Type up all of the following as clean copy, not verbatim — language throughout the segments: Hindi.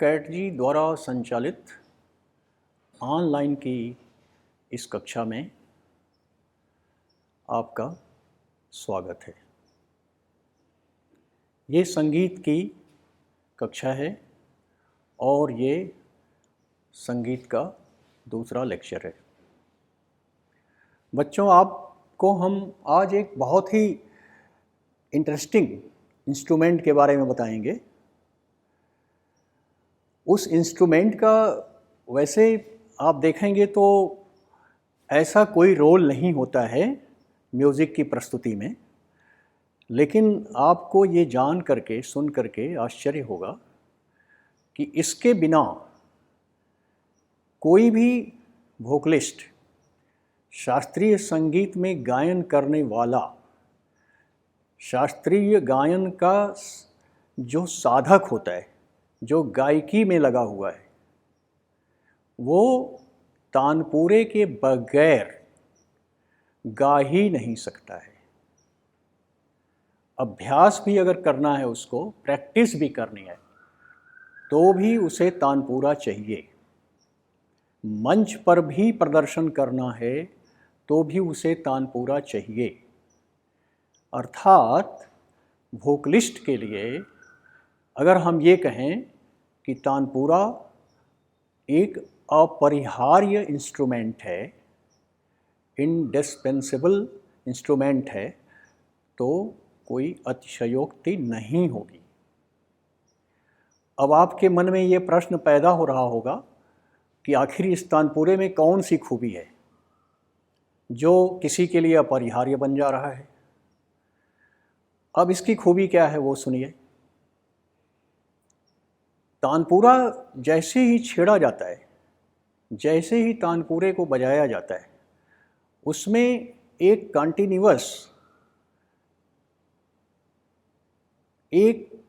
कैट जी द्वारा संचालित ऑनलाइन की इस कक्षा में आपका स्वागत है। ये संगीत की कक्षा है और ये संगीत का दूसरा लेक्चर है। बच्चों, आपको हम आज एक बहुत ही इंटरेस्टिंग इंस्ट्रूमेंट के बारे में बताएंगे। उस इंस्ट्रूमेंट का वैसे आप देखेंगे तो ऐसा कोई रोल नहीं होता है म्यूज़िक की प्रस्तुति में, लेकिन आपको ये जान करके सुन करके आश्चर्य होगा कि इसके बिना कोई भी वोकलिस्ट, शास्त्रीय संगीत में गायन करने वाला, शास्त्रीय गायन का जो साधक होता है, जो गायकी में लगा हुआ है, वो तानपुरे के बगैर गा ही नहीं सकता है। अभ्यास भी अगर करना है, उसको प्रैक्टिस भी करनी है, तो भी उसे तानपुरा चाहिए। मंच पर भी प्रदर्शन करना है तो भी उसे तानपुरा चाहिए। अर्थात वोकलिस्ट के लिए अगर हम ये कहें कि तानपुरा एक अपरिहार्य इंस्ट्रूमेंट है, इंडिस्पेंसेबल इंस्ट्रूमेंट है, तो कोई अतिशयोक्ति नहीं होगी। अब आपके मन में ये प्रश्न पैदा हो रहा होगा कि आखिर इस तानपुरे में कौन सी खूबी है जो किसी के लिए अपरिहार्य बन जा रहा है। अब इसकी खूबी क्या है वो सुनिए। तानपुरा जैसे ही छेड़ा जाता है, जैसे ही तानपुरे को बजाया जाता है, उसमें एक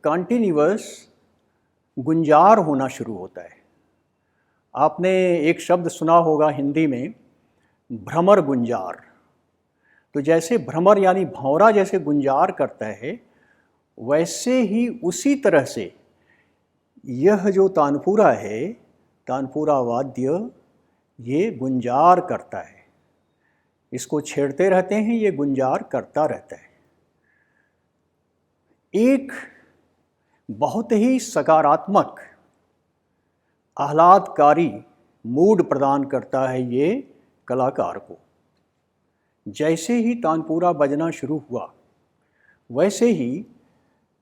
कंटिन्यूअस गुंजार होना शुरू होता है। आपने एक शब्द सुना होगा हिंदी में, भ्रमर गुंजार। तो जैसे भ्रमर यानी भंवरा जैसे गुंजार करता है, वैसे ही उसी तरह से यह जो तानपुरा है, तानपुरा वाद्य, ये गुंजार करता है। इसको छेड़ते रहते हैं, ये गुंजार करता रहता है। एक बहुत ही सकारात्मक, आह्लादकारी मूड प्रदान करता है ये कलाकार को। जैसे ही तानपुरा बजना शुरू हुआ, वैसे ही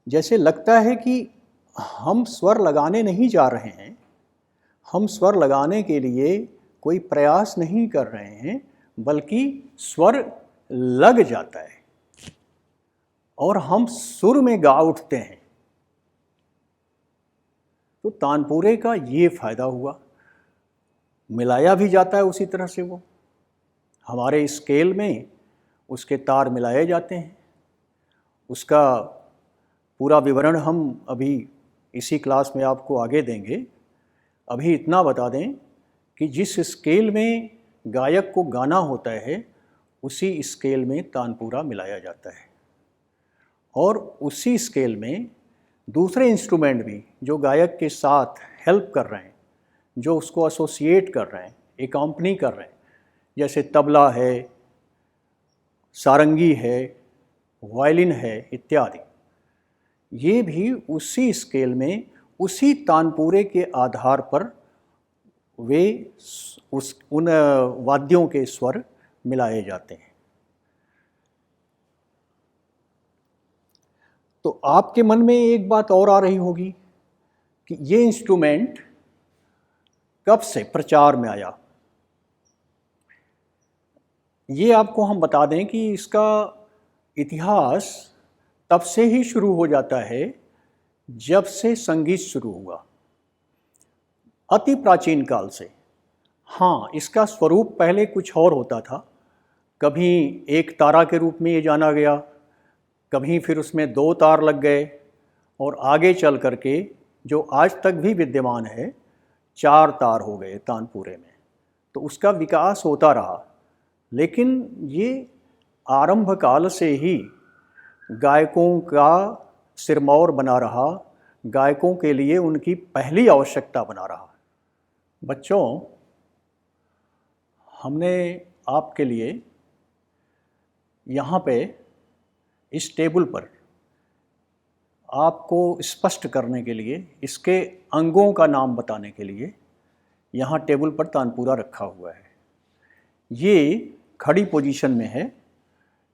जैसे लगता है कि हम स्वर लगाने नहीं जा रहे हैं, हम स्वर लगाने के लिए कोई प्रयास नहीं कर रहे हैं, बल्कि स्वर लग जाता है और हम सुर में गा उठते हैं। तो तानपुरे का ये फायदा हुआ। मिलाया भी जाता है उसी तरह से, वो हमारे स्केल में उसके तार मिलाए जाते हैं। उसका पूरा विवरण हम अभी इसी क्लास में आपको आगे देंगे। अभी इतना बता दें कि जिस स्केल में गायक को गाना होता है, उसी स्केल में तानपुरा मिलाया जाता है। और उसी स्केल में दूसरे इंस्ट्रूमेंट भी जो गायक के साथ हेल्प कर रहे हैं, जो उसको एसोसिएट कर रहे हैं, एकम्पनी कर रहे हैं, जैसे तबला है, सारंगी है, वायलिन है इत्यादि, ये भी उसी स्केल में, उसी तानपुरे के आधार पर वे उन वाद्यों के स्वर मिलाए जाते हैं। तो आपके मन में एक बात और आ रही होगी कि ये इंस्ट्रूमेंट कब से प्रचार में आया। ये आपको हम बता दें कि इसका इतिहास तब से ही शुरू हो जाता है जब से संगीत शुरू हुआ, अति प्राचीन काल से। हाँ, इसका स्वरूप पहले कुछ और होता था। कभी एक तारा के रूप में ये जाना गया, कभी फिर उसमें 2 तार लग गए, और आगे चल करके जो आज तक भी विद्यमान है, 4 तार हो गए तानपुरे में। तो उसका विकास होता रहा, लेकिन ये आरंभ काल से ही गायकों का सिरमौर बना रहा, गायकों के लिए उनकी पहली आवश्यकता बना रहा है। बच्चों, हमने आपके लिए यहाँ पे इस टेबल पर आपको स्पष्ट करने के लिए, इसके अंगों का नाम बताने के लिए यहाँ टेबल पर तानपूरा रखा हुआ है। ये खड़ी पोजीशन में है।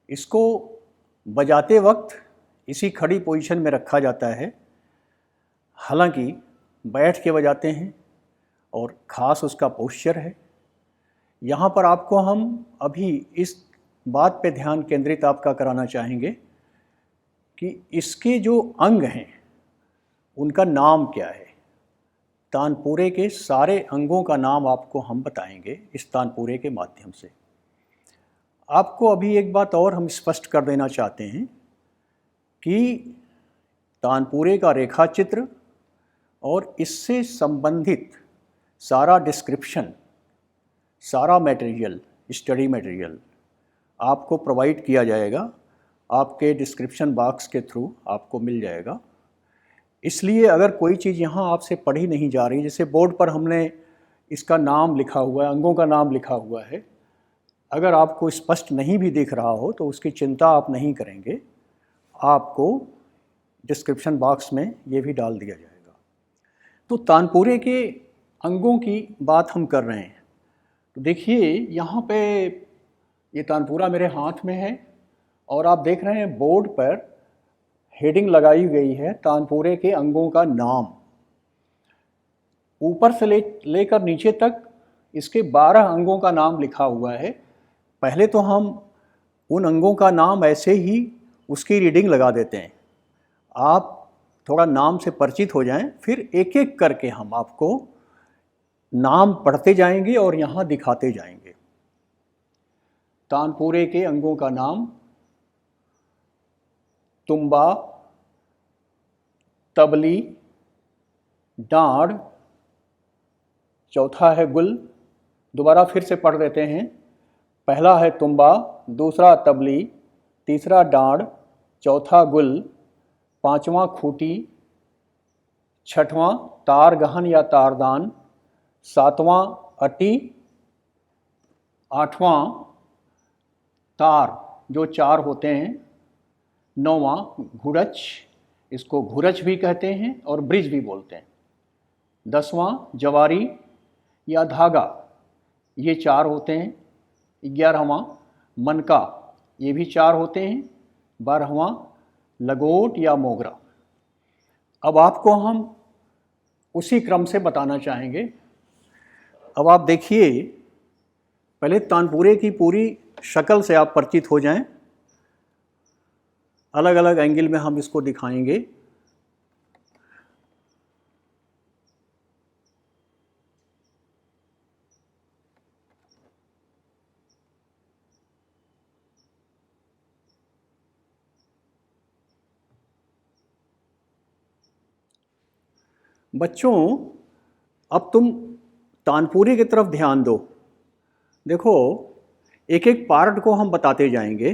इसको बजाते वक्त इसी खड़ी पोजीशन में रखा जाता है। हालांकि बैठ के बजाते हैं और ख़ास उसका पोस्चर है। यहाँ पर आपको हम अभी इस बात पे ध्यान केंद्रित आपका कराना चाहेंगे कि इसके जो अंग हैं उनका नाम क्या है। तानपूरे के सारे अंगों का नाम आपको हम बताएंगे इस तानपूरे के माध्यम से। आपको अभी एक बात और हम स्पष्ट कर देना चाहते हैं कि तानपूरे का रेखा चित्र और इससे संबंधित सारा डिस्क्रिप्शन, सारा मटेरियल, स्टडी मटेरियल आपको प्रोवाइड किया जाएगा। आपके डिस्क्रिप्शन बॉक्स के थ्रू आपको मिल जाएगा। इसलिए अगर कोई चीज़ यहाँ आपसे पढ़ी नहीं जा रही, जैसे बोर्ड पर हमने इसका नाम लिखा हुआ है, अंगों का नाम लिखा हुआ है, अगर आपको स्पष्ट नहीं भी दिख रहा हो तो उसकी चिंता आप नहीं करेंगे, आपको डिस्क्रिप्शन बॉक्स में ये भी डाल दिया जाएगा। तो तानपूरे के अंगों की बात हम कर रहे हैं। तो देखिए यहाँ पे ये तानपूरा मेरे हाथ में है और आप देख रहे हैं बोर्ड पर हेडिंग लगाई गई है तानपूरे के अंगों का नाम। ऊपर से लेकर नीचे तक इसके 12 अंगों का नाम लिखा हुआ है। पहले तो हम उन अंगों का नाम ऐसे ही उसकी रीडिंग लगा देते हैं। आप थोड़ा नाम से परिचित हो जाएं, फिर एक एक करके हम आपको नाम पढ़ते जाएंगे और यहाँ दिखाते जाएंगे। तानपूरे के अंगों का नाम: तुम्बा, तबली, डांड, चौथा है गुल। दोबारा फिर से पढ़ देते हैं। पहला है तुम्बा, दूसरा तबली, तीसरा डांड, चौथा गुल, पांचवा खूटी, छठवां तार गहन या तारदान, सातवां अटी, आठवां तार जो 4 होते हैं, नौवां घुड़च, इसको घुरच भी कहते हैं और ब्रिज भी बोलते हैं, 10वां जवारी या धागा, ये 4 होते हैं, 11वां मनका, ये भी 4 होते हैं, 12वां लगोट या मोगरा। अब आपको हम उसी क्रम से बताना चाहेंगे। अब आप देखिए, पहले तानपूरे की पूरी शक्ल से आप परिचित हो जाएं। अलग अलग एंगल में हम इसको दिखाएंगे। बच्चों, अब तुम तानपूरे की तरफ ध्यान दो। देखो, एक एक पार्ट को हम बताते जाएंगे।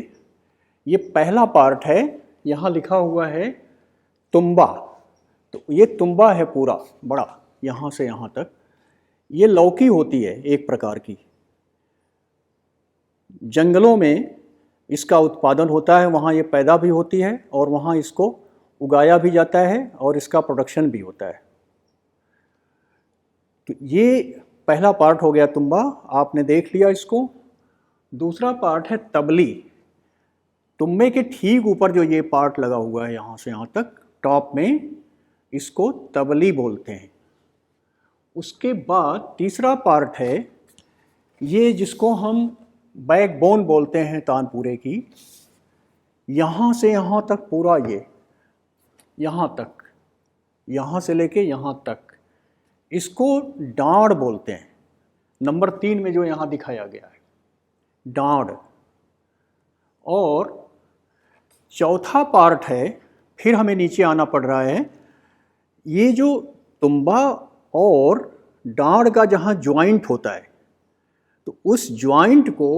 ये पहला पार्ट है, यहाँ लिखा हुआ है तुम्बा। तो ये तुम्बा है पूरा बड़ा, यहाँ से यहाँ तक। ये लौकी होती है एक प्रकार की। जंगलों में इसका उत्पादन होता है, वहाँ ये पैदा भी होती है और वहाँ इसको उगाया भी जाता है और इसका प्रोडक्शन भी होता है। तो ये पहला पार्ट हो गया तुम्बा, आपने देख लिया इसको। दूसरा पार्ट है तबली। तुम्बे के ठीक ऊपर जो ये पार्ट लगा हुआ है यहाँ से यहाँ तक टॉप में, इसको तबली बोलते हैं। उसके बाद तीसरा पार्ट है ये, जिसको हम बैकबोन बोलते हैं तानपूरे की। यहाँ से यहाँ तक पूरा ये, यहाँ तक, यहाँ से लेके यहाँ तक, इसको डांड बोलते हैं। नंबर 3 में जो यहाँ दिखाया गया है, डांड। और चौथा पार्ट है, फिर हमें नीचे आना पड़ रहा है, ये जो तुम्बा और डांड का जहाँ ज्वाइंट होता है, तो उस ज्वाइंट को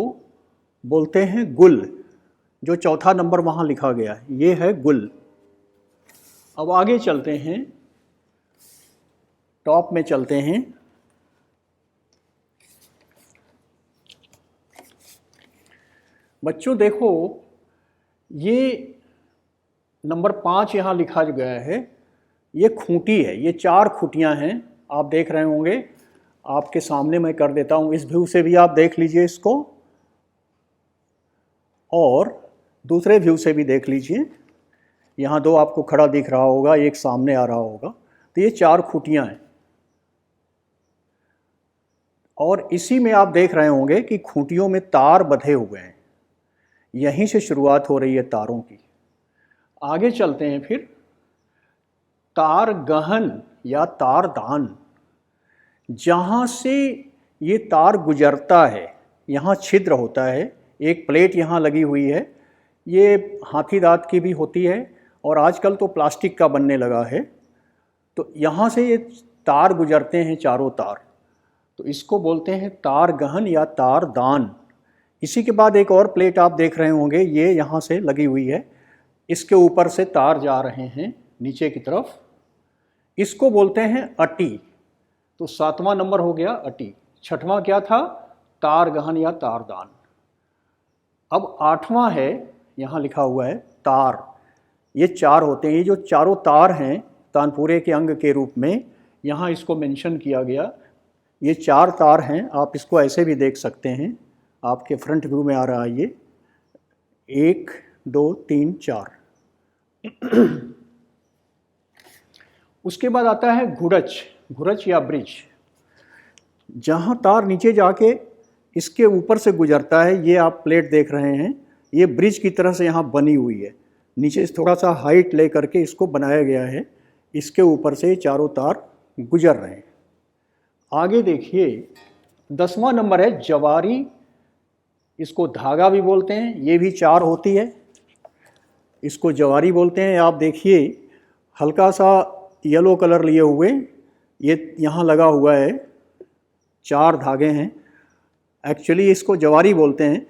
बोलते हैं गुल। जो चौथा नंबर वहाँ लिखा गया है, ये है गुल। अब आगे चलते हैं। टॉप में चलते हैं। बच्चों देखो, ये नंबर 5 यहाँ लिखा गया है, ये खूंटी है, ये 4 खूंटियाँ हैं, आप देख रहे होंगे। आपके सामने मैं कर देता हूँ, इस व्यू से भी आप देख लीजिए इसको, और दूसरे व्यू से भी देख लीजिए। यहाँ 2 आपको खड़ा दिख रहा होगा, एक सामने आ रहा होगा, तो ये 4 खूंटियाँ हैं। और इसी में आप देख रहे होंगे कि खूंटियों में तार बंधे हुए हैं, यहीं से शुरुआत हो रही है तारों की। आगे चलते हैं फिर। तार गहन या तार दान, जहाँ से ये तार गुजरता है, यहाँ छिद्र होता है, एक प्लेट यहाँ लगी हुई है, ये हाथी दांत की भी होती है और आजकल तो प्लास्टिक का बनने लगा है। तो यहाँ से ये तार गुजरते हैं, चारों तार, तो इसको बोलते हैं तार गहन या तार दान। इसी के बाद एक और प्लेट आप देख रहे होंगे, ये यहाँ से लगी हुई है, इसके ऊपर से तार जा रहे हैं नीचे की तरफ, इसको बोलते हैं अटी। तो 7वां नंबर हो गया अटी। 6वां क्या था? तार गहन या तार दान। अब 8वां है, यहाँ लिखा हुआ है तार। ये 4 होते हैं, ये जो चारों तार हैं तानपुरे के अंग के रूप में, यहाँ इसको मेंशन किया गया। ये 4 तार हैं, आप इसको ऐसे भी देख सकते हैं, आपके फ्रंट व्यू में आ रहा है ये 1 2 3 4। उसके बाद आता है घुड़च, घुड़च या ब्रिज, जहाँ तार नीचे जाके इसके ऊपर से गुजरता है। ये आप प्लेट देख रहे हैं, ये ब्रिज की तरह से यहाँ बनी हुई है, नीचे से थोड़ा सा हाइट ले करके इसको बनाया गया है, इसके ऊपर से चारों तार गुजर रहे हैं। आगे देखिए 10वां नंबर है जवारी, इसको धागा भी बोलते हैं, ये भी 4 होती है, इसको जवारी बोलते हैं। आप देखिए हल्का सा येलो कलर लिए हुए, ये यहाँ लगा हुआ है, 4 धागे हैं, एक्चुअली इसको जवारी बोलते हैं।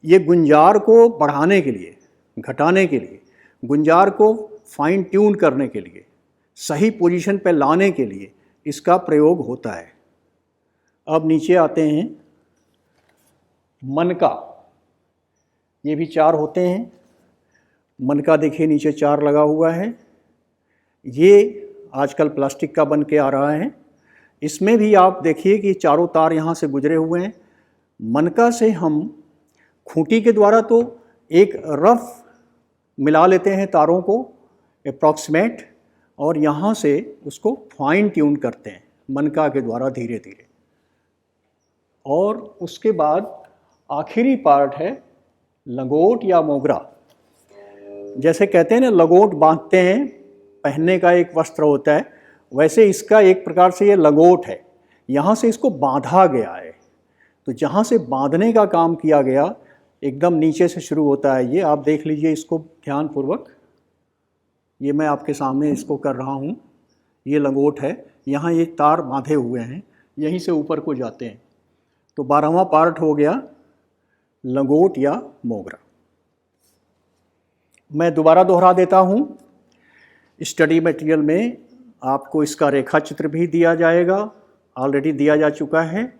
ये गुंजार को बढ़ाने के लिए, घटाने के लिए, गुंजार को फाइन ट्यून करने के लिए, सही पोजीशन पे लाने के लिए इसका प्रयोग होता है। अब नीचे आते हैं मनका, ये भी 4 होते हैं। मनका देखिए नीचे 4 लगा हुआ है, ये आजकल प्लास्टिक का बन के आ रहा है। इसमें भी आप देखिए कि चारों तार यहाँ से गुजरे हुए हैं। मनका से हम खूंटी के द्वारा तो एक रफ मिला लेते हैं तारों को अप्रॉक्सीमेट, और यहाँ से उसको फाइन ट्यून करते हैं मनका के द्वारा धीरे धीरे। और उसके बाद आखिरी पार्ट है लंगोट या मोगरा। जैसे कहते हैं ना, लंगोट बांधते हैं, पहनने का एक वस्त्र होता है, वैसे इसका एक प्रकार से ये लंगोट है, यहाँ से इसको बांधा गया है। तो जहाँ से बांधने का काम किया गया, एकदम नीचे से शुरू होता है। ये आप देख लीजिए इसको ध्यानपूर्वक, ये मैं आपके सामने इसको कर रहा हूँ, ये लंगोट है, यहाँ ये तार बांधे हुए हैं, यहीं से ऊपर को जाते हैं। तो 12वां पार्ट हो गया लंगोट या मोगरा। मैं दोबारा दोहरा देता हूँ, स्टडी मटेरियल में आपको इसका रेखा चित्र भी दिया जाएगा, ऑलरेडी दिया जा चुका है,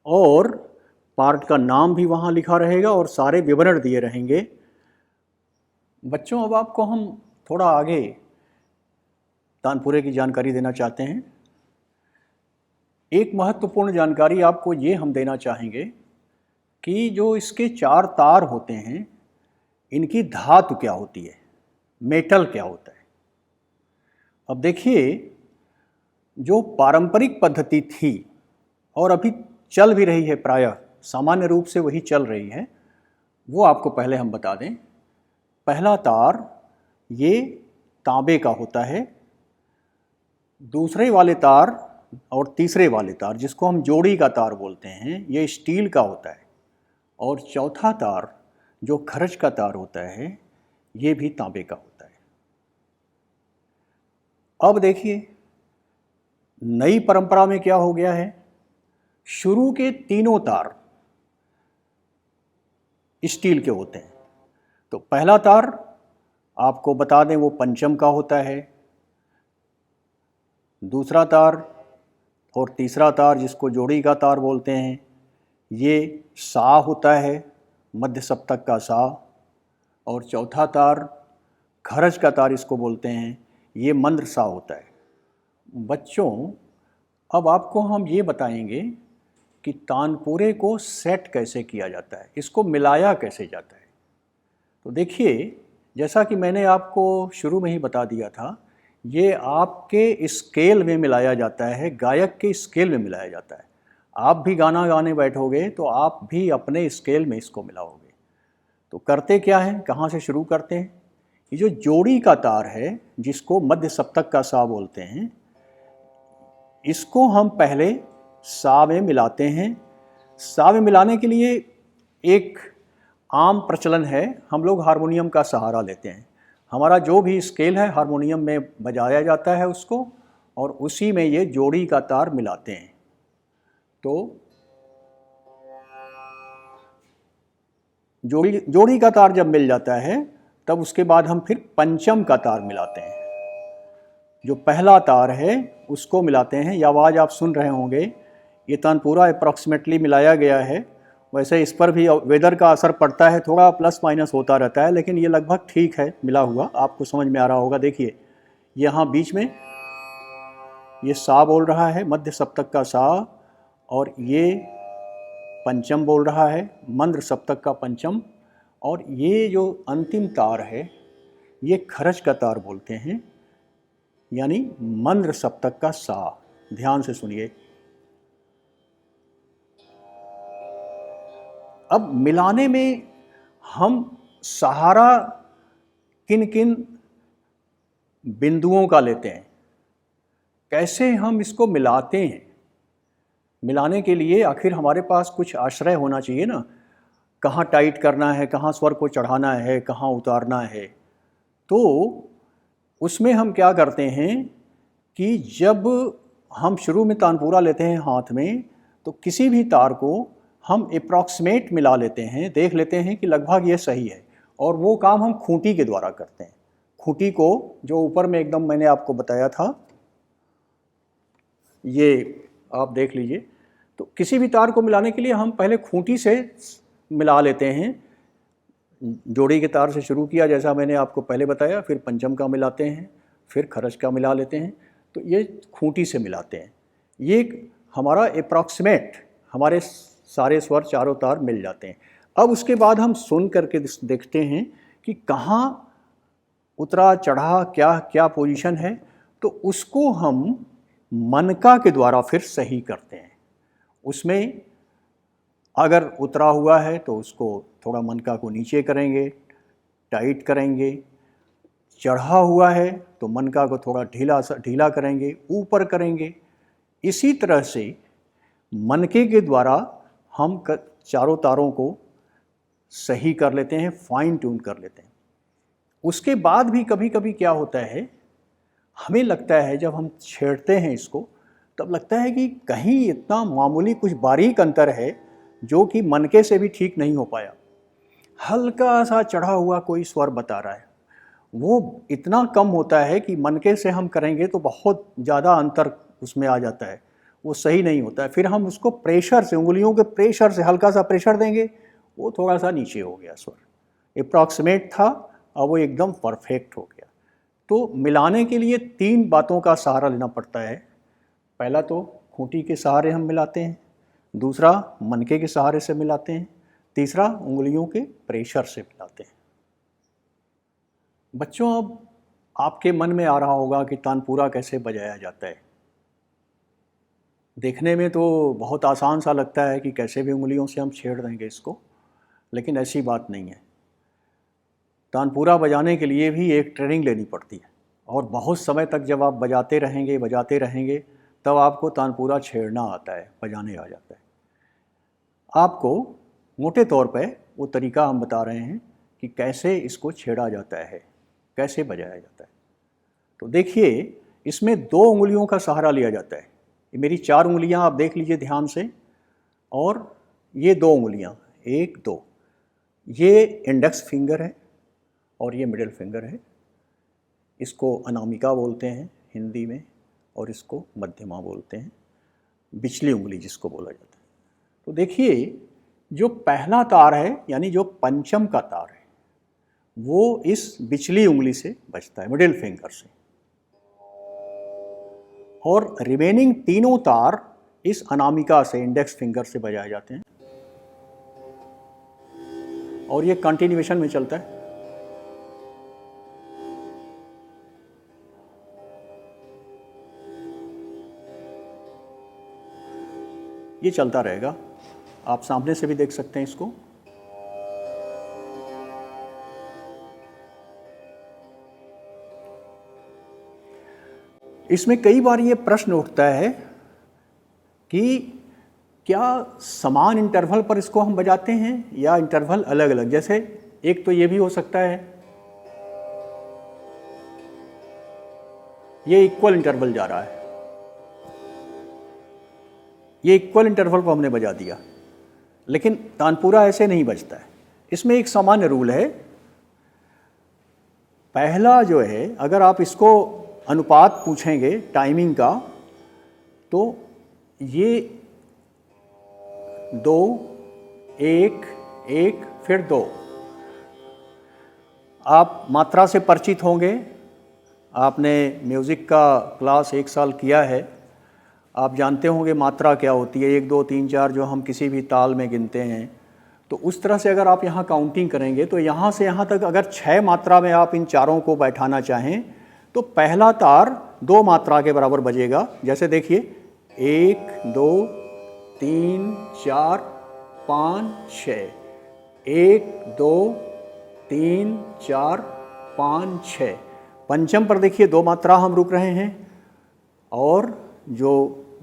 और पार्ट का नाम भी वहाँ लिखा रहेगा और सारे विवरण दिए रहेंगे। बच्चों अब आपको हम थोड़ा आगे तानपुरे की जानकारी देना चाहते हैं। एक महत्वपूर्ण जानकारी आपको ये हम देना चाहेंगे कि जो इसके 4 तार होते हैं, इनकी धातु क्या होती है, मेटल क्या होता है। अब देखिए, जो पारंपरिक पद्धति थी और अभी चल भी रही है, प्रायः सामान्य रूप से वही चल रही है, वो आपको पहले हम बता दें। पहला तार ये तांबे का होता है, दूसरे वाले तार और तीसरे वाले तार, जिसको हम जोड़ी का तार बोलते हैं, ये स्टील का होता है, और चौथा तार जो खरच का तार होता है, ये भी तांबे का होता है। अब देखिए नई परंपरा में क्या हो गया है, शुरू के 3 तार स्टील के होते हैं। तो पहला तार आपको बता दें वो पंचम का होता है, दूसरा तार और तीसरा तार जिसको जोड़ी का तार बोलते हैं ये सा होता है, मध्य सप्तक का सा। और चौथा तार खरज का तार इसको बोलते हैं, ये मंद्र सा होता है। बच्चों, अब आपको हम ये बताएंगे कि तानपुरे को सेट कैसे किया जाता है, इसको मिलाया कैसे जाता है। तो देखिए, जैसा कि मैंने आपको शुरू में ही बता दिया था, ये आपके स्केल में मिलाया जाता है, गायक के स्केल में मिलाया जाता है। आप भी गाना गाने बैठोगे तो आप भी अपने स्केल में इसको मिलाओगे। तो करते क्या है, कहाँ से शुरू करते हैं। ये जो जोड़ी का तार है जिसको मध्य सप्तक का सा बोलते हैं, इसको हम पहले सा में मिलाते हैं। सा में मिलाने के लिए एक आम प्रचलन है, हम लोग हारमोनियम का सहारा लेते हैं। हमारा जो भी स्केल है हारमोनियम में बजाया जाता है उसको, और उसी में ये जोड़ी का तार मिलाते हैं। तो जोड़ी का तार जब मिल जाता है तब उसके बाद हम फिर पंचम का तार मिलाते हैं। जो पहला तार है उसको मिलाते हैं। ये आवाज़ आप सुन रहे होंगे, ये तानपुरा अप्रॉक्सीमेटली मिलाया गया है। वैसे इस पर भी वेदर का असर पड़ता है, थोड़ा प्लस माइनस होता रहता है, लेकिन ये लगभग ठीक है मिला हुआ, आपको समझ में आ रहा होगा। देखिए, यहाँ बीच में ये सा बोल रहा है, मध्य सप्तक का सा, और ये पंचम बोल रहा है, मंद्र सप्तक का पंचम। और ये जो अंतिम तार है ये खरज का तार बोलते हैं, यानी मंद्र सप्तक का सा। ध्यान से सुनिए। अब मिलाने में हम सहारा किन किन बिंदुओं का लेते हैं, कैसे हम इसको मिलाते हैं। मिलाने के लिए आखिर हमारे पास कुछ आश्रय होना चाहिए ना, कहाँ टाइट करना है, कहाँ स्वर को चढ़ाना है, कहाँ उतारना है। तो उसमें हम क्या करते हैं कि जब हम शुरू में तानपुरा लेते हैं हाथ में, तो किसी भी तार को हम अप्रॉक्सीमेट मिला लेते हैं, देख लेते हैं कि लगभग ये सही है। और वो काम हम खूंटी के द्वारा करते हैं। खूंटी को जो ऊपर में एकदम मैंने आपको बताया था, ये आप देख लीजिए। तो किसी भी तार को मिलाने के लिए हम पहले खूंटी से मिला लेते हैं। जोड़ी के तार से शुरू किया, जैसा मैंने आपको पहले बताया, फिर पंचम का मिलाते हैं, फिर खरज का मिला लेते हैं। तो ये खूंटी से मिलाते हैं। ये हमारा अप्रॉक्सीमेट, हमारे सारे स्वर चारों तार मिल जाते हैं। अब उसके बाद हम सुन करके देखते हैं कि कहाँ उतरा चढ़ा, क्या क्या पोजीशन है। तो उसको हम मनका के द्वारा फिर सही करते हैं। उसमें अगर उतरा हुआ है तो उसको थोड़ा मनका को नीचे करेंगे, टाइट करेंगे। चढ़ा हुआ है तो मनका को थोड़ा ढीला करेंगे, ऊपर करेंगे। इसी तरह से मनके के द्वारा हम चारों तारों को सही कर लेते हैं, फाइन ट्यून कर लेते हैं। उसके बाद भी कभी कभी क्या होता है, हमें लगता है जब हम छेड़ते हैं इसको, तब लगता है कि कहीं इतना मामूली कुछ बारीक अंतर है जो कि मनके से भी ठीक नहीं हो पाया। हल्का सा चढ़ा हुआ कोई स्वर बता रहा है, वो इतना कम होता है कि मनके से हम करेंगे तो बहुत ज़्यादा अंतर उसमें आ जाता है, वो सही नहीं होता है। फिर हम उसको प्रेशर से, उंगलियों के प्रेशर से हल्का सा प्रेशर देंगे, वो थोड़ा सा नीचे हो गया स्वर। अप्रॉक्सीमेट था, अब वो एकदम परफेक्ट हो गया। तो मिलाने के लिए 3 बातों का सहारा लेना पड़ता है। पहला तो खूंटी के सहारे हम मिलाते हैं, दूसरा मनके के सहारे से मिलाते हैं, तीसरा उंगलियों के प्रेशर से मिलाते हैं। बच्चों, अब आपके मन में आ रहा होगा कि तानपुरा कैसे बजाया जाता है। देखने में तो बहुत आसान सा लगता है कि कैसे भी उंगलियों से हम छेड़ देंगे इसको, लेकिन ऐसी बात नहीं है। तानपुरा बजाने के लिए भी एक ट्रेनिंग लेनी पड़ती है, और बहुत समय तक जब आप बजाते रहेंगे तब आपको तानपुरा छेड़ना आता है, बजाने आ जाता है। आपको मोटे तौर पे वो तरीका हम बता रहे हैं कि कैसे इसको छेड़ा जाता है, कैसे बजाया जाता है। तो देखिए, इसमें 2 उंगलियों का सहारा लिया जाता है। ये मेरी 4 उंगलियां आप देख लीजिए ध्यान से, और ये 2 उंगलियां, 1 2, ये इंडेक्स फिंगर है और ये मिडिल फिंगर है। इसको अनामिका बोलते हैं हिंदी में, और इसको मध्यमा बोलते हैं। बिचली उंगली जिसको बोला जाता है। तो देखिए जो पहला तार है यानी जो पंचम का तार है वो इस बिचली उंगली से बजता है, मिडिल फिंगर से, और रिमेनिंग तीनों तार इस अनामिका से, इंडेक्स फिंगर से बजाए जाते हैं, और ये कंटिन्यूएशन में चलता है। ये चलता रहेगा, आप सामने से भी देख सकते हैं इसको। इसमें कई बार ये प्रश्न उठता है कि क्या समान इंटरवल पर इसको हम बजाते हैं या इंटरवल अलग अलग। जैसे एक तो ये भी हो सकता है, ये इक्वल इंटरवल जा रहा है, ये इक्वल इंटरवल पर हमने बजा दिया, लेकिन तानपुरा ऐसे नहीं बजता है। इसमें एक सामान्य रूल है, पहला जो है अगर आप इसको अनुपात पूछेंगे टाइमिंग का तो ये 2 1 1 फिर 2। आप मात्रा से परिचित होंगे, आपने म्यूज़िक का क्लास 1 साल किया है, आप जानते होंगे मात्रा क्या होती है, 1 2 3 4 जो हम किसी भी ताल में गिनते हैं। तो उस तरह से अगर आप यहाँ काउंटिंग करेंगे तो यहाँ से यहाँ तक अगर 6 मात्रा में आप इन चारों को बैठाना चाहें तो पहला तार 2 मात्रा के बराबर बजेगा। जैसे देखिए 1 2 3 4 5 6, 1 2 3 4 5 6। पंचम पर देखिए 2 मात्रा हम रुक रहे हैं, और जो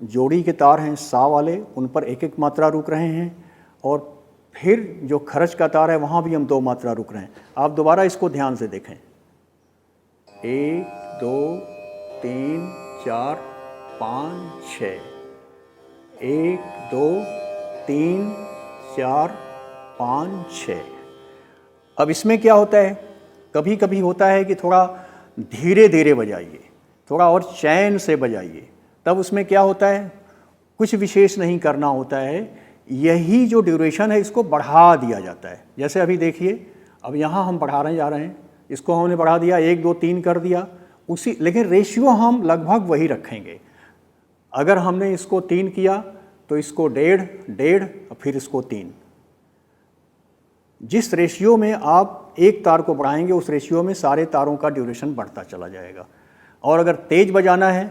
जोड़ी के तार हैं सा वाले उन पर 1 1 मात्रा रुक रहे हैं, और फिर जो खरच का तार है वहाँ भी हम 2 मात्रा रुक रहे हैं। आप दोबारा इसको ध्यान से देखें, 1 2 3 4 5 6, 1 2 3 4 5 6। अब इसमें क्या होता है, कभी कभी होता है कि थोड़ा धीरे धीरे बजाइए, थोड़ा और चैन से बजाइए, तब उसमें क्या होता है, कुछ विशेष नहीं करना होता है, यही जो ड्यूरेशन है इसको बढ़ा दिया जाता है। जैसे अभी देखिए, अब यहाँ हम बढ़ाने जा रहे हैं, इसको हमने बढ़ा दिया, 1 2 3 कर दिया उसी, लेकिन रेशियो हम लगभग वही रखेंगे। अगर हमने इसको 3 किया तो इसको 1.5 1.5 फिर इसको 3। जिस रेशियो में आप एक तार को बढ़ाएंगे उस रेशियो में सारे तारों का ड्यूरेशन बढ़ता चला जाएगा। और अगर तेज बजाना है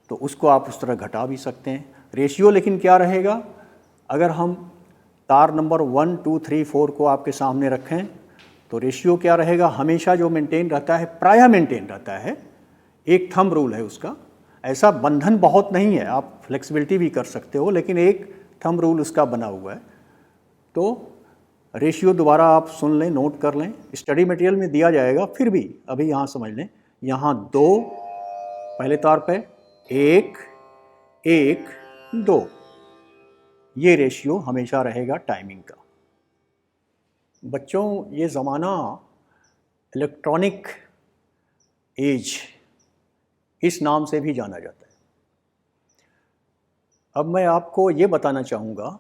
तो उसको आप उस तरह घटा भी सकते हैं रेशियो। लेकिन क्या रहेगा, अगर हम तार नंबर 1 2 3 4 को आपके सामने रखें तो रेशियो क्या रहेगा, हमेशा जो मेंटेन रहता है, प्रायः मेंटेन रहता है, एक थंब रूल है उसका। ऐसा बंधन बहुत नहीं है, आप फ्लेक्सिबिलिटी भी कर सकते हो, लेकिन एक थंब रूल उसका बना हुआ है। तो रेशियो दोबारा आप सुन लें, नोट कर लें, स्टडी मटेरियल में दिया जाएगा, फिर भी अभी यहाँ समझ लें। यहाँ 2 पहले तार पे, 1 1 2, ये रेशियो हमेशा रहेगा टाइमिंग का। बच्चों, ये ज़माना इलेक्ट्रॉनिक एज इस नाम से भी जाना जाता है। अब मैं आपको ये बताना चाहूँगा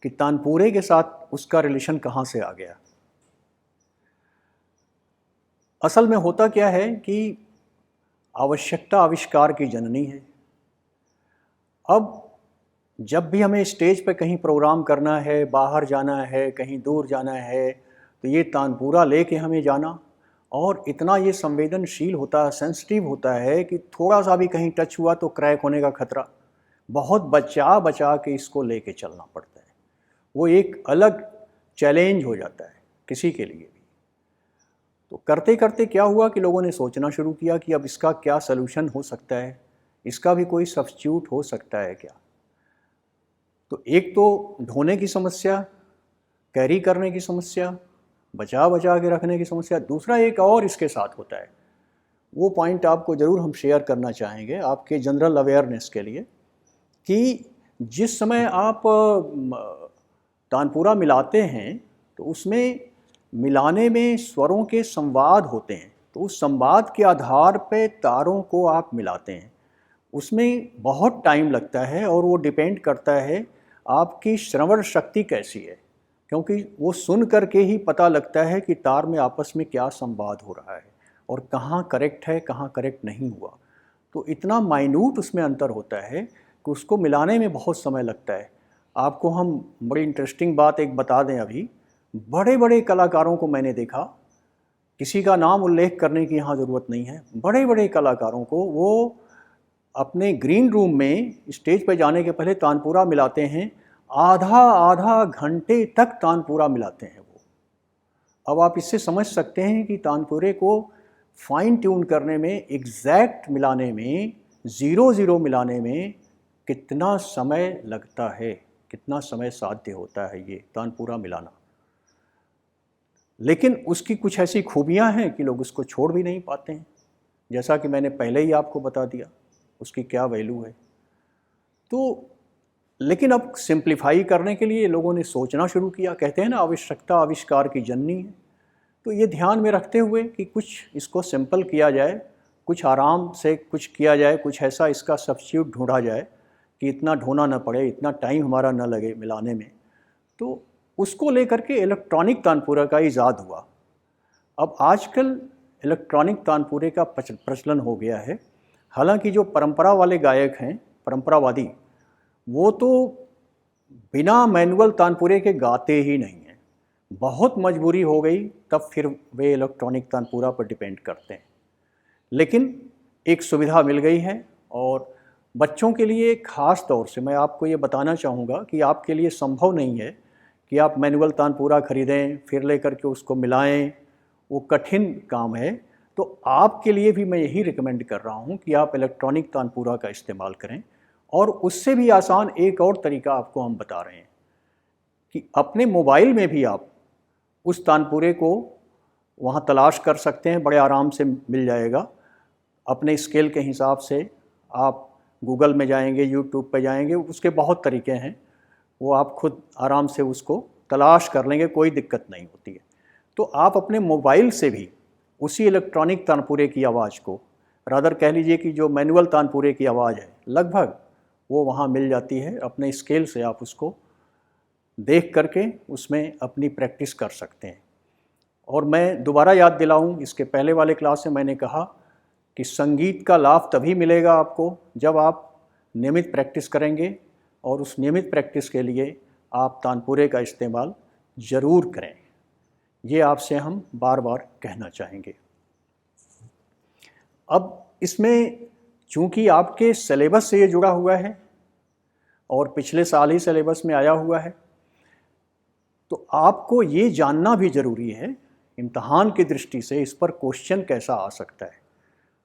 कि तानपुरे के साथ उसका रिलेशन कहाँ से आ गया। असल में होता क्या है कि आवश्यकता आविष्कार की जननी है। अब जब भी हमें स्टेज पे कहीं प्रोग्राम करना है, बाहर जाना है, कहीं दूर जाना है, तो ये तानपुरा लेके हमें जाना, और इतना ये संवेदनशील होता है, सेंसिटिव होता है कि थोड़ा सा भी कहीं टच हुआ तो क्रैक होने का खतरा। बहुत बचा बचा के इसको लेके चलना पड़ता है। वो एक अलग चैलेंज हो जाता है किसी के लिए भी। तो करते करते क्या हुआ कि लोगों ने सोचना शुरू किया कि अब इसका क्या सलूशन हो सकता है, इसका भी कोई सब्स्टिट्यूट हो सकता है क्या। तो एक तो ढोने की समस्या, कैरी करने की समस्या, बचा बचा के रखने की समस्या, दूसरा एक और इसके साथ होता है। वो पॉइंट आपको ज़रूर हम शेयर करना चाहेंगे आपके जनरल अवेयरनेस के लिए, कि जिस समय आप तानपुरा मिलाते हैं तो उसमें मिलाने में स्वरों के संवाद होते हैं। तो उस संवाद के आधार पे तारों को आप मिलाते हैं। उसमें बहुत टाइम लगता है और वो डिपेंड करता है आपकी श्रवण शक्ति कैसी है, क्योंकि वो सुन करके ही पता लगता है कि तार में आपस में क्या संवाद हो रहा है और कहाँ करेक्ट है, कहाँ करेक्ट नहीं हुआ। तो इतना माइन्यूट उसमें अंतर होता है कि उसको मिलाने में बहुत समय लगता है। आपको हम बड़ी इंटरेस्टिंग बात एक बता दें, अभी बड़े बड़े कलाकारों को मैंने देखा, किसी का नाम उल्लेख करने की यहाँ ज़रूरत नहीं है, बड़े बड़े कलाकारों को वो अपने ग्रीन रूम में स्टेज पर जाने के पहले तानपुरा मिलाते हैं, आधा आधा घंटे तक तानपुरा मिलाते हैं वो। अब आप इससे समझ सकते हैं कि तानपुरे को फाइन ट्यून करने में, एग्जैक्ट मिलाने में, 0-0 मिलाने में कितना समय लगता है, कितना समय साध्य होता है ये तानपुरा मिलाना। लेकिन उसकी कुछ ऐसी खूबियां हैं कि लोग उसको छोड़ भी नहीं पाते हैं, जैसा कि मैंने पहले ही आपको बता दिया उसकी क्या वैल्यू है। तो लेकिन अब सिंप्लीफाई करने के लिए लोगों ने सोचना शुरू किया। कहते हैं ना, आवश्यकता आविष्कार की जननी है। तो ये ध्यान में रखते हुए कि कुछ इसको सिंपल किया जाए, कुछ आराम से कुछ किया जाए, कुछ ऐसा इसका सब्स्टिट्यूट ढूंढा जाए कि इतना ढूंढना न पड़े, इतना टाइम हमारा न लगे मिलाने में। तो उसको लेकर के इलेक्ट्रॉनिक तानपुरा का ईजाद हुआ। अब आजकल इलेक्ट्रॉनिक तानपुरे का प्रचलन हो गया है। हालांकि जो परंपरा वाले गायक हैं, परंपरावादी, वो तो बिना मैनुअल तानपुरे के गाते ही नहीं हैं। बहुत मजबूरी हो गई तब फिर वे इलेक्ट्रॉनिक तानपुरा पर डिपेंड करते हैं। लेकिन एक सुविधा मिल गई है और बच्चों के लिए ख़ास तौर से मैं आपको ये बताना चाहूँगा कि आपके लिए संभव नहीं है कि आप मैनुअल तानपुरा ख़रीदें फिर लेकर के उसको मिलाएं, वो कठिन काम है। तो आपके लिए भी मैं यही रिकमेंड कर रहा हूँ कि आप इलेक्ट्रॉनिक तानपुरा का इस्तेमाल करें। और उससे भी आसान एक और तरीका आपको हम बता रहे हैं कि अपने मोबाइल में भी आप उस तानपुरे को वहाँ तलाश कर सकते हैं, बड़े आराम से मिल जाएगा। अपने स्केल के हिसाब से आप गूगल में जाएंगे, यूट्यूब पे जाएंगे, उसके बहुत तरीके हैं, वो आप खुद आराम से उसको तलाश कर लेंगे, कोई दिक्कत नहीं होती है। तो आप अपने मोबाइल से भी उसी इलेक्ट्रॉनिक तानपुरे की आवाज़ को, रादर कह लीजिए कि जो मैनुअल तानपुरे की आवाज़ है लगभग वो वहाँ मिल जाती है। अपने स्केल से आप उसको देख करके उसमें अपनी प्रैक्टिस कर सकते हैं। और मैं दोबारा याद दिलाऊं, इसके पहले वाले क्लास में मैंने कहा कि संगीत का लाभ तभी मिलेगा आपको जब आप नियमित प्रैक्टिस करेंगे, और उस नियमित प्रैक्टिस के लिए आप तानपुरे का इस्तेमाल ज़रूर करें। ये आपसे हम बार बार कहना चाहेंगे। अब इसमें चूँकि आपके सिलेबस से ये जुड़ा हुआ है और पिछले साल ही सिलेबस में आया हुआ है, तो आपको ये जानना भी ज़रूरी है इम्तहान की दृष्टि से इस पर क्वेश्चन कैसा आ सकता है।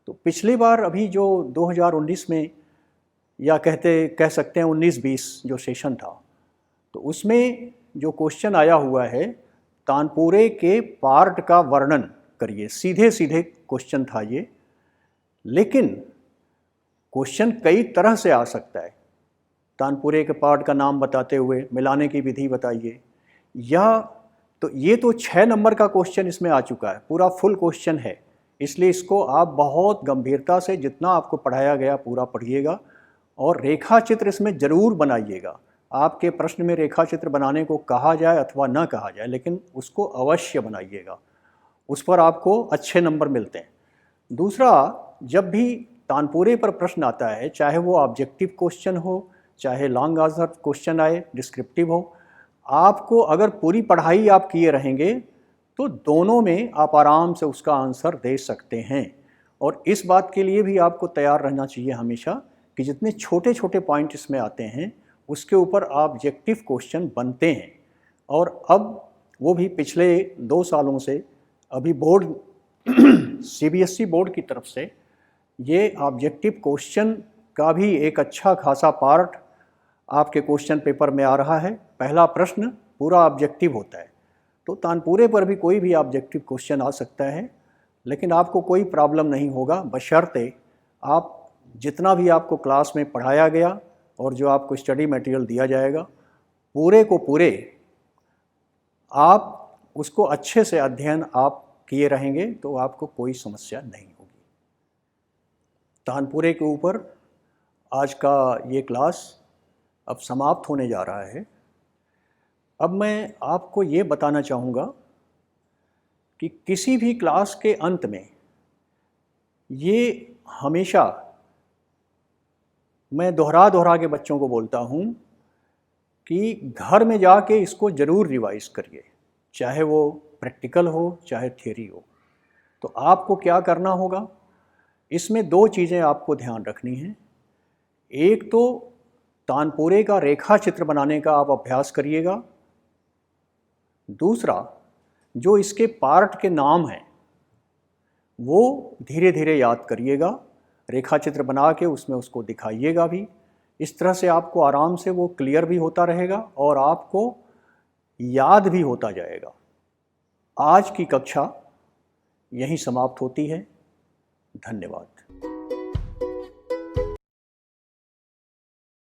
तो पिछली बार अभी जो 2019 में, या कह सकते हैं 19-20 जो सेशन था, तो उसमें जो क्वेश्चन आया हुआ है, तानपुरे के पार्ट का वर्णन करिए, सीधे सीधे क्वेश्चन था ये। लेकिन क्वेश्चन कई तरह से आ सकता है। तानपुरे के पार्ट का नाम बताते हुए मिलाने की विधि बताइए, या तो ये तो 6 नंबर का क्वेश्चन इसमें आ चुका है, पूरा फुल क्वेश्चन है, इसलिए इसको आप बहुत गंभीरता से जितना आपको पढ़ाया गया पूरा पढ़िएगा और रेखा चित्र इसमें ज़रूर बनाइएगा। आपके प्रश्न में रेखा चित्र बनाने को कहा जाए अथवा ना कहा जाए, लेकिन उसको अवश्य बनाइएगा, उस पर आपको अच्छे नंबर मिलते हैं। दूसरा, जब भी तानपुरे पर प्रश्न आता है, चाहे वो ऑब्जेक्टिव क्वेश्चन हो, चाहे लॉन्ग आंसर क्वेश्चन आए, डिस्क्रिप्टिव हो, आपको अगर पूरी पढ़ाई आप किए रहेंगे तो दोनों में आप आराम से उसका आंसर दे सकते हैं। और इस बात के लिए भी आपको तैयार रहना चाहिए हमेशा कि जितने छोटे छोटे पॉइंट इसमें आते हैं उसके ऊपर ऑब्जेक्टिव क्वेश्चन बनते हैं। और अब वो भी पिछले 2 सालों से अभी बोर्ड CBSE बोर्ड की तरफ से ये ऑब्जेक्टिव क्वेश्चन का भी एक अच्छा खासा पार्ट आपके क्वेश्चन पेपर में आ रहा है। पहला प्रश्न पूरा ऑब्जेक्टिव होता है, तो तानपुरे पर भी कोई भी ऑब्जेक्टिव क्वेश्चन आ सकता है, लेकिन आपको कोई प्रॉब्लम नहीं होगा, बशर्ते आप जितना भी आपको क्लास में पढ़ाया गया और जो आपको स्टडी मटेरियल दिया जाएगा पूरे को पूरे आप उसको अच्छे से अध्ययन आप किए रहेंगे तो आपको कोई समस्या नहीं होगी। तानपुरे के ऊपर आज का ये क्लास अब समाप्त होने जा रहा है। अब मैं आपको ये बताना चाहूँगा कि किसी भी क्लास के अंत में ये हमेशा मैं दोहरा के बच्चों को बोलता हूँ कि घर में जाके इसको ज़रूर रिवाइज़ करिए, चाहे वो प्रैक्टिकल हो चाहे थ्योरी हो। तो आपको क्या करना होगा, इसमें दो चीज़ें आपको ध्यान रखनी हैं। एक तो तानपुरे का रेखा चित्र बनाने का आप अभ्यास करिएगा। दूसरा, जो इसके पार्ट के नाम हैं वो धीरे धीरे याद करिएगा, रेखा चित्र बना के उसमें उसको दिखाइएगा भी। इस तरह से आपको आराम से वो क्लियर भी होता रहेगा और आपको याद भी होता जाएगा। आज की कक्षा यहीं समाप्त होती है। धन्यवाद।